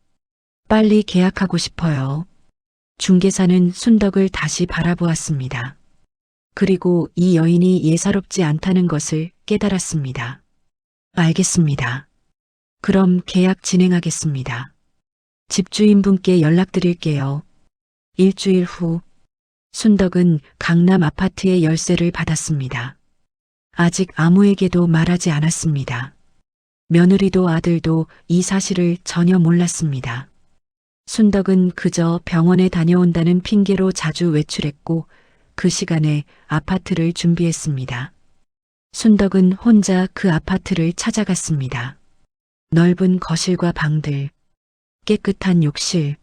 빨리 계약하고 싶어요. 중개사는 순덕을 다시 바라보았습니다. 그리고 이 여인이 예사롭지 않다는 것을 깨달았습니다. 알겠습니다. 그럼 계약 진행하겠습니다. 집주인분께 연락드릴게요. 일주일 후 순덕은 강남 아파트의 열쇠를 받았습니다. 아직 아무에게도 말하지 않았습니다. 며느리도 아들도 이 사실을 전혀 몰랐습니다. 순덕은 그저 병원에 다녀온다는 핑계로 자주 외출했고 그 시간에 아파트를 준비했습니다. 순덕은 혼자 그 아파트를 찾아갔습니다. 넓은 거실과 방들, 깨끗한 욕실,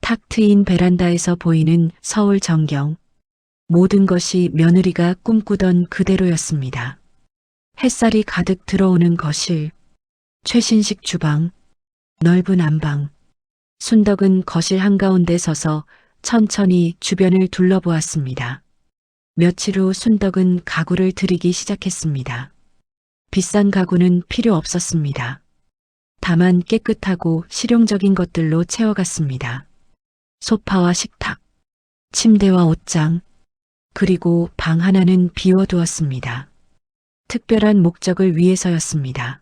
탁 트인 베란다에서 보이는 서울 전경, 모든 것이 며느리가 꿈꾸던 그대로였습니다. 햇살이 가득 들어오는 거실, 최신식 주방, 넓은 안방. 순덕은 거실 한가운데 서서 천천히 주변을 둘러보았습니다. 며칠 후 순덕은 가구를 들이기 시작했습니다. 비싼 가구는 필요 없었습니다. 다만 깨끗하고 실용적인 것들로 채워갔습니다. 소파와 식탁, 침대와 옷장, 그리고 방 하나는 비워두었습니다. 특별한 목적을 위해서였습니다.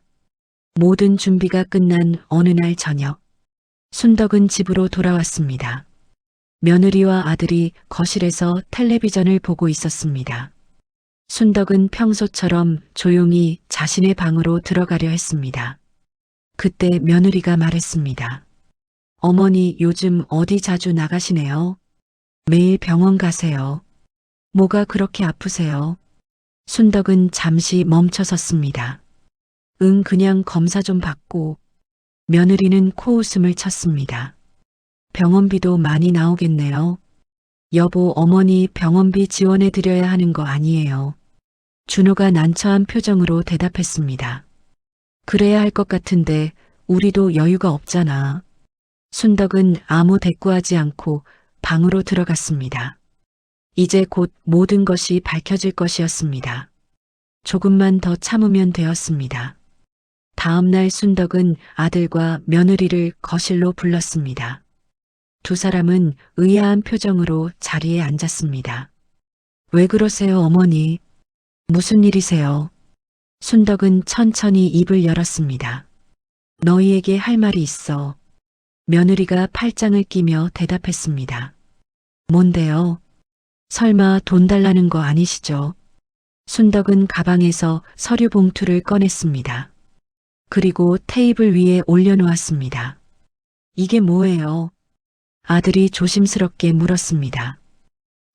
모든 준비가 끝난 어느 날 저녁, 순덕은 집으로 돌아왔습니다. 며느리와 아들이 거실에서 텔레비전을 보고 있었습니다. 순덕은 평소처럼 조용히 자신의 방으로 들어가려 했습니다. 그때 며느리가 말했습니다. 어머니 요즘 어디 자주 나가시네요? 매일 병원 가세요. 뭐가 그렇게 아프세요? 순덕은 잠시 멈춰섰습니다. 그냥 검사 좀 받고. 며느리는 코웃음을 쳤습니다. 병원비도 많이 나오겠네요. 여보, 어머니 병원비 지원해 드려야 하는 거 아니에요. 준호가 난처한 표정으로 대답했습니다. 그래야 할 것 같은데 우리도 여유가 없잖아. 순덕은 아무 대꾸하지 않고 방으로 들어갔습니다. 이제 곧 모든 것이 밝혀질 것이었습니다. 조금만 더 참으면 되었습니다. 다음 날 순덕은 아들과 며느리를 거실로 불렀습니다. 두 사람은 의아한 표정으로 자리에 앉았습니다. 왜 그러세요, 어머니? 무슨 일이세요? 순덕은 천천히 입을 열었습니다. 너희에게 할 말이 있어. 며느리가 팔짱을 끼며 대답했습니다. 뭔데요? 설마 돈 달라는 거 아니시죠? 순덕은 가방에서 서류 봉투를 꺼냈습니다. 그리고 테이블 위에 올려놓았습니다. 이게 뭐예요? 아들이 조심스럽게 물었습니다.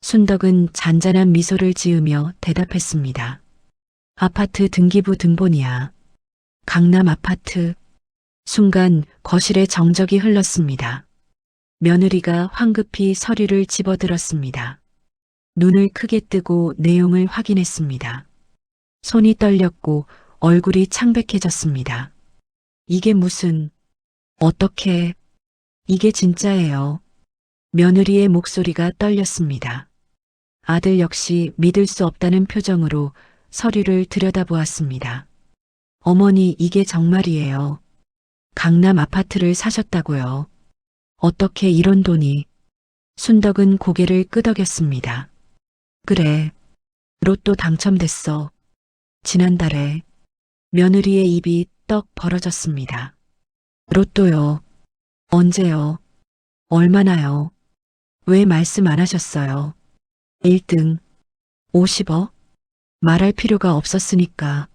순덕은 잔잔한 미소를 지으며 대답했습니다. 아파트 등기부 등본이야. 강남 아파트. 순간 거실에 정적이 흘렀습니다. 며느리가 황급히 서류를 집어들었습니다. 눈을 크게 뜨고 내용을 확인했습니다. 손이 떨렸고 얼굴이 창백해졌습니다. 이게 무슨, 어떻게, 이게 진짜예요. 며느리의 목소리가 떨렸습니다. 아들 역시 믿을 수 없다는 표정으로 서류를 들여다보았습니다. 어머니, 이게 정말이에요. 강남 아파트를 사셨다고요. 어떻게 이런 돈이. 순덕은 고개를 끄덕였습니다. 그래. 로또 당첨됐어. 지난달에. 며느리의 입이 떡 벌어졌습니다. 로또요. 언제요? 얼마나요? 왜 말씀 안 하셨어요? 1등. 50억? 말할 필요가 없었으니까.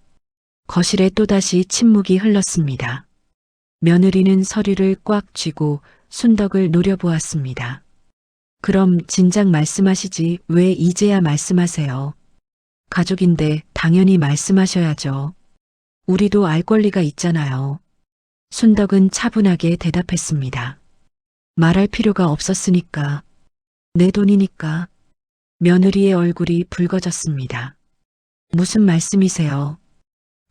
거실에 또다시 침묵이 흘렀습니다. 며느리는 서류를 꽉 쥐고 순덕을 노려보았습니다. 그럼 진작 말씀하시지 왜 이제야 말씀하세요? 가족인데 당연히 말씀하셔야죠. 우리도 알 권리가 있잖아요. 순덕은 차분하게 대답했습니다. 말할 필요가 없었으니까. 내 돈이니까. 며느리의 얼굴이 붉어졌습니다. 무슨 말씀이세요?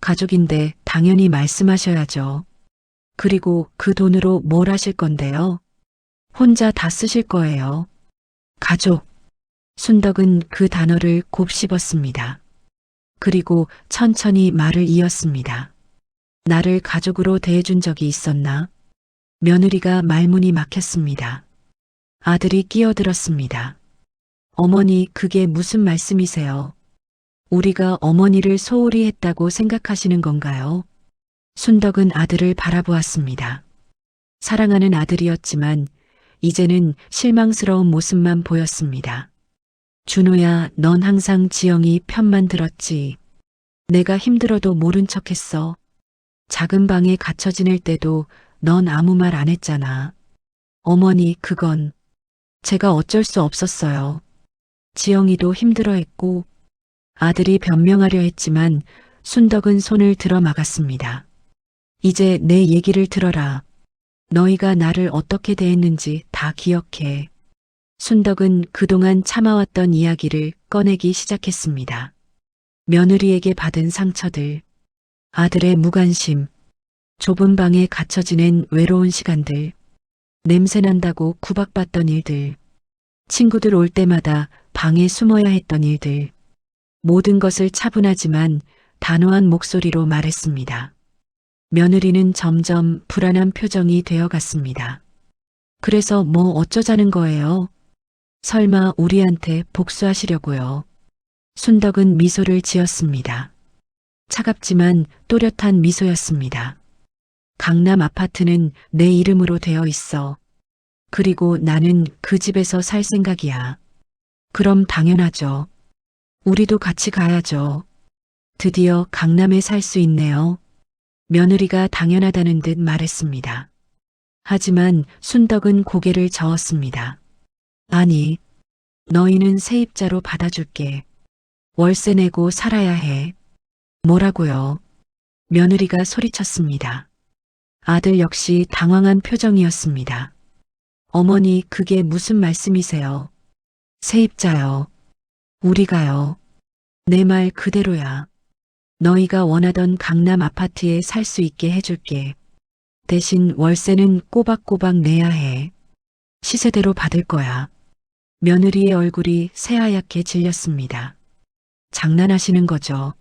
가족인데 당연히 말씀하셔야죠. 그리고 그 돈으로 뭘 하실 건데요? 혼자 다 쓰실 거예요. 가족. 순덕은 그 단어를 곱씹었습니다. 그리고 천천히 말을 이었습니다. 나를 가족으로 대해준 적이 있었나? 며느리가 말문이 막혔습니다. 아들이 끼어들었습니다. 어머니, 그게 무슨 말씀이세요? 우리가 어머니를 소홀히 했다고 생각하시는 건가요? 순덕은 아들을 바라보았습니다. 사랑하는 아들이었지만 이제는 실망스러운 모습만 보였습니다. 준호야, 넌 항상 지영이 편만 들었지. 내가 힘들어도 모른 척했어. 작은 방에 갇혀 지낼 때도 넌 아무 말 안 했잖아. 어머니, 그건 제가 어쩔 수 없었어요. 지영이도 힘들어했고. 아들이 변명하려 했지만 순덕은 손을 들어 막았습니다. 이제 내 얘기를 들어라. 너희가 나를 어떻게 대했는지 다 기억해. 순덕은 그동안 참아왔던 이야기를 꺼내기 시작했습니다. 며느리에게 받은 상처들, 아들의 무관심, 좁은 방에 갇혀 지낸 외로운 시간들, 냄새난다고 구박받던 일들, 친구들 올 때마다 방에 숨어야 했던 일들, 모든 것을 차분하지만 단호한 목소리로 말했습니다. 며느리는 점점 불안한 표정이 되어갔습니다. 그래서 뭐 어쩌자는 거예요? 설마 우리한테 복수하시려고요? 순덕은 미소를 지었습니다. 차갑지만 또렷한 미소였습니다. 강남 아파트는 내 이름으로 되어 있어. 그리고 나는 그 집에서 살 생각이야. 그럼 당연하죠. 우리도 같이 가야죠. 드디어 강남에 살 수 있네요. 며느리가 당연하다는 듯 말했습니다. 하지만 순덕은 고개를 저었습니다. 아니, 너희는 세입자로 받아줄게. 월세 내고 살아야 해. 뭐라고요? 며느리가 소리쳤습니다. 아들 역시 당황한 표정이었습니다. 어머니, 그게 무슨 말씀이세요? 세입자요. 우리가요. 내 말 그대로야. 너희가 원하던 강남 아파트에 살 수 있게 해줄게. 대신 월세는 꼬박꼬박 내야 해. 시세대로 받을 거야. 며느리의 얼굴이 새하얗게 질렸습니다. 장난하시는 거죠?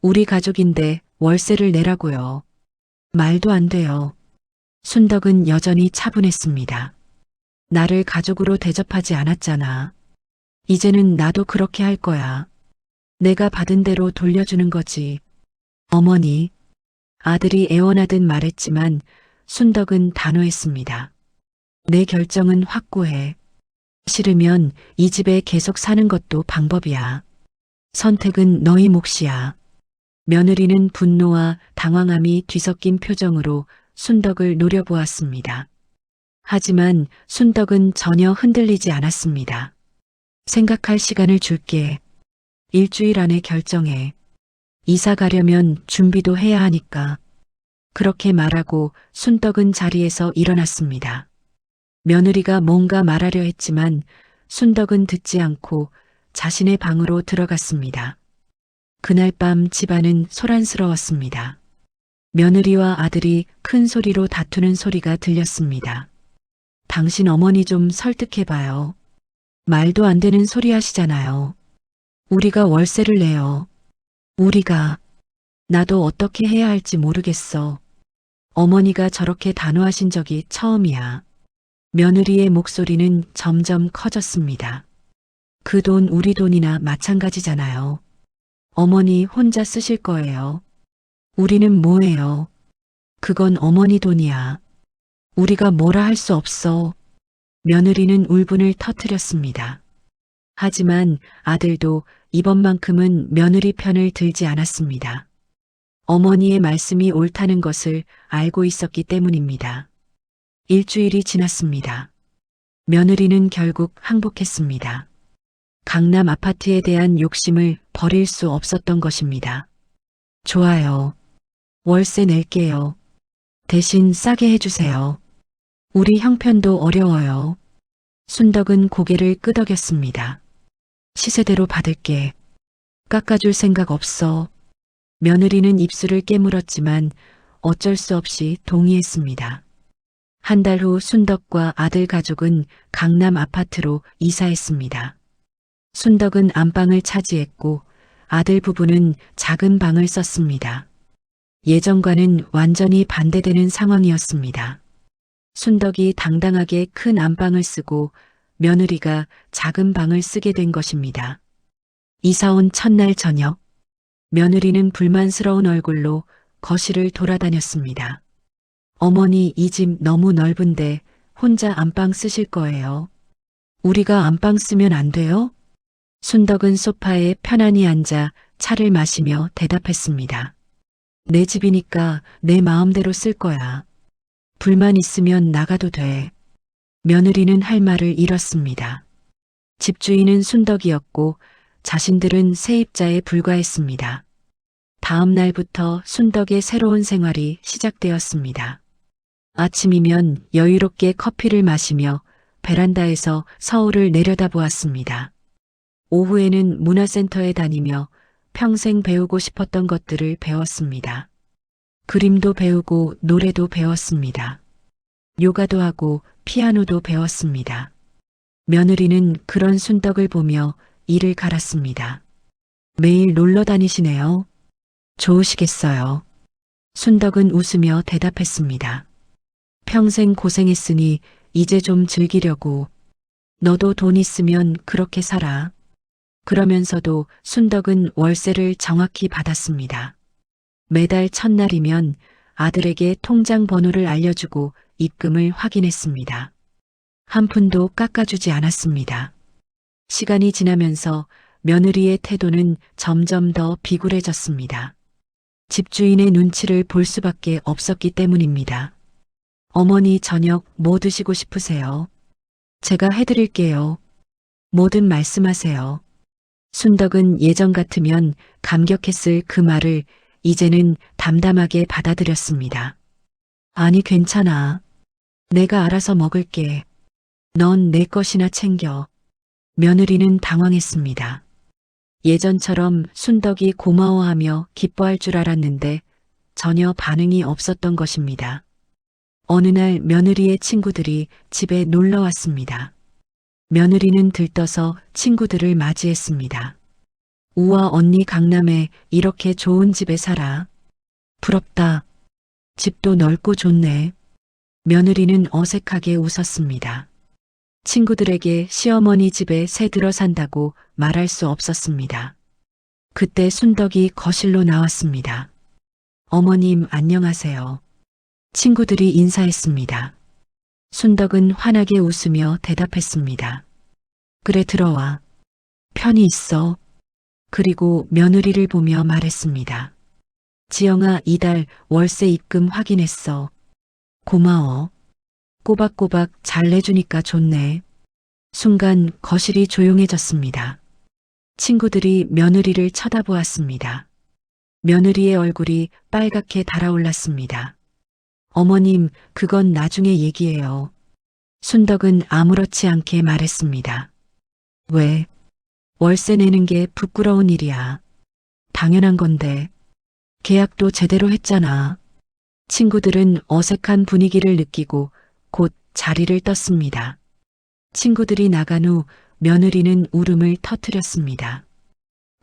우리 가족인데 월세를 내라고요. 말도 안 돼요. 순덕은 여전히 차분했습니다. 나를 가족으로 대접하지 않았잖아. 이제는 나도 그렇게 할 거야. 내가 받은 대로 돌려주는 거지. 어머니. 아들이 애원하듯 말했지만 순덕은 단호했습니다. 내 결정은 확고해. 싫으면 이 집에 계속 사는 것도 방법이야. 선택은 너희 몫이야. 며느리는 분노와 당황함이 뒤섞인 표정으로 순덕을 노려보았습니다. 하지만 순덕은 전혀 흔들리지 않았습니다. 생각할 시간을 줄게. 일주일 안에 결정해. 이사 가려면 준비도 해야 하니까. 그렇게 말하고 순덕은 자리에서 일어났습니다. 며느리가 뭔가 말하려 했지만 순덕은 듣지 않고 자신의 방으로 들어갔습니다. 그날 밤 집안은 소란스러웠습니다. 며느리와 아들이 큰 소리로 다투는 소리가 들렸습니다. 당신 어머니 좀 설득해봐요. 말도 안 되는 소리 하시잖아요. 우리가 월세를 내요. 우리가. 나도 어떻게 해야 할지 모르겠어. 어머니가 저렇게 단호하신 적이 처음이야. 며느리의 목소리는 점점 커졌습니다. 그 돈 우리 돈이나 마찬가지잖아요. 어머니 혼자 쓰실 거예요. 우리는 뭐예요? 그건 어머니 돈이야. 우리가 뭐라 할 수 없어. 며느리는 울분을 터뜨렸습니다. 하지만 아들도 이번만큼은 며느리 편을 들지 않았습니다. 어머니의 말씀이 옳다는 것을 알고 있었기 때문입니다. 일주일이 지났습니다. 며느리는 결국 항복했습니다. 강남 아파트에 대한 욕심을 버릴 수 없었던 것입니다. 좋아요. 월세 낼게요. 대신 싸게 해주세요. 우리 형편도 어려워요. 순덕은 고개를 끄덕였습니다. 시세대로 받을게. 깎아줄 생각 없어. 며느리는 입술을 깨물었지만 어쩔 수 없이 동의했습니다. 한 달 후 순덕과 아들 가족은 강남 아파트로 이사했습니다. 순덕은 안방을 차지했고 아들 부부는 작은 방을 썼습니다. 예전과는 완전히 반대되는 상황이었습니다. 순덕이 당당하게 큰 안방을 쓰고 며느리가 작은 방을 쓰게 된 것입니다. 이사 온 첫날 저녁, 며느리는 불만스러운 얼굴로 거실을 돌아다녔습니다. 어머니, 이 집 너무 넓은데 혼자 안방 쓰실 거예요. 우리가 안방 쓰면 안 돼요? 순덕은 소파에 편안히 앉아 차를 마시며 대답했습니다. 내 집이니까 내 마음대로 쓸 거야. 불만 있으면 나가도 돼. 며느리는 할 말을 잃었습니다. 집주인은 순덕이었고 자신들은 세입자에 불과했습니다. 다음 날부터 순덕의 새로운 생활이 시작되었습니다. 아침이면 여유롭게 커피를 마시며 베란다에서 서울을 내려다보았습니다. 오후에는 문화센터에 다니며 평생 배우고 싶었던 것들을 배웠습니다. 그림도 배우고 노래도 배웠습니다. 요가도 하고 피아노도 배웠습니다. 며느리는 그런 순덕을 보며 이를 갈았습니다. 매일 놀러 다니시네요. 좋으시겠어요. 순덕은 웃으며 대답했습니다. 평생 고생했으니 이제 좀 즐기려고. 너도 돈 있으면 그렇게 살아. 그러면서도 순덕은 월세를 정확히 받았습니다. 매달 첫날이면 아들에게 통장 번호를 알려주고 입금을 확인했습니다. 한 푼도 깎아주지 않았습니다. 시간이 지나면서 며느리의 태도는 점점 더 비굴해졌습니다. 집주인의 눈치를 볼 수밖에 없었기 때문입니다. 어머니 저녁 뭐 드시고 싶으세요? 제가 해드릴게요. 뭐든 말씀하세요. 순덕은 예전 같으면 감격했을 그 말을 이제는 담담하게 받아들였습니다. 아니 괜찮아. 내가 알아서 먹을게. 넌 내 것이나 챙겨. 며느리는 당황했습니다. 예전처럼 순덕이 고마워하며 기뻐할 줄 알았는데 전혀 반응이 없었던 것입니다. 어느 날 며느리의 친구들이 집에 놀러 왔습니다. 며느리는 들떠서 친구들을 맞이했습니다. 우와 언니 강남에 이렇게 좋은 집에 살아. 부럽다. 집도 넓고 좋네. 며느리는 어색하게 웃었습니다. 친구들에게 시어머니 집에 새 들어 산다고 말할 수 없었습니다. 그때 순덕이 거실로 나왔습니다. 어머님 안녕하세요. 친구들이 인사했습니다. 순덕은 환하게 웃으며 대답했습니다. 그래 들어와. 편히 있어. 그리고 며느리를 보며 말했습니다. 지영아 이달 월세 입금 확인했어. 고마워. 꼬박꼬박 잘 내주니까 좋네. 순간 거실이 조용해졌습니다. 친구들이 며느리를 쳐다보았습니다. 며느리의 얼굴이 빨갛게 달아올랐습니다. 어머님, 그건 나중에 얘기해요. 순덕은 아무렇지 않게 말했습니다. 왜? 월세 내는 게 부끄러운 일이야. 당연한 건데. 계약도 제대로 했잖아. 친구들은 어색한 분위기를 느끼고 곧 자리를 떴습니다. 친구들이 나간 후 며느리는 울음을 터뜨렸습니다.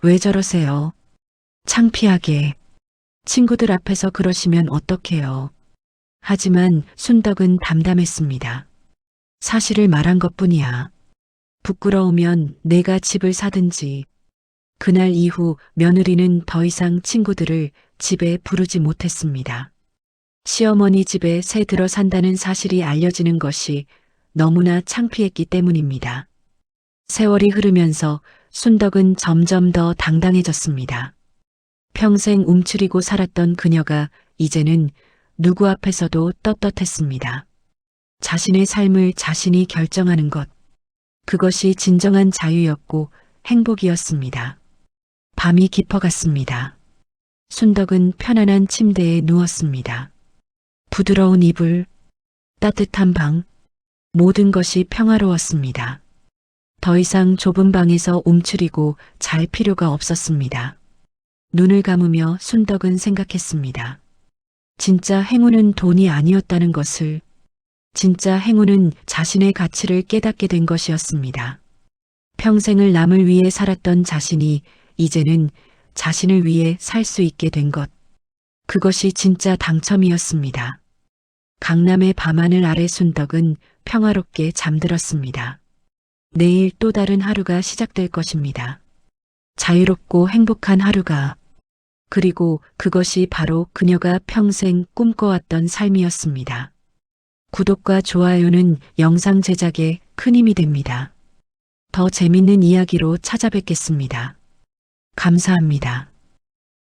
왜 저러세요? 창피하게. 친구들 앞에서 그러시면 어떡해요. 하지만 순덕은 담담했습니다. 사실을 말한 것뿐이야. 부끄러우면 내가 집을 사든지. 그날 이후 며느리는 더 이상 친구들을 집에 부르지 못했습니다. 시어머니 집에 새 들어 산다는 사실이 알려지는 것이 너무나 창피했기 때문입니다. 세월이 흐르면서 순덕은 점점 더 당당해졌습니다. 평생 움츠리고 살았던 그녀가 이제는 누구 앞에서도 떳떳했습니다. 자신의 삶을 자신이 결정하는 것. 그것이 진정한 자유였고 행복이었습니다. 밤이 깊어갔습니다. 순덕은 편안한 침대에 누웠습니다. 부드러운 이불, 따뜻한 방, 모든 것이 평화로웠습니다. 더 이상 좁은 방에서 움츠리고 잘 필요가 없었습니다. 눈을 감으며 순덕은 생각했습니다. 진짜 행운은 돈이 아니었다는 것을, 진짜 행운은 자신의 가치를 깨닫게 된 것이었습니다. 평생을 남을 위해 살았던 자신이 이제는 자신을 위해 살 수 있게 된 것. 그것이 진짜 당첨이었습니다. 강남의 밤하늘 아래 순덕은 평화롭게 잠들었습니다. 내일 또 다른 하루가 시작될 것입니다. 자유롭고 행복한 하루가. 그리고 그것이 바로 그녀가 평생 꿈꿔왔던 삶이었습니다. 구독과 좋아요는 영상 제작에 큰 힘이 됩니다. 더 재밌는 이야기로 찾아뵙겠습니다. 감사합니다.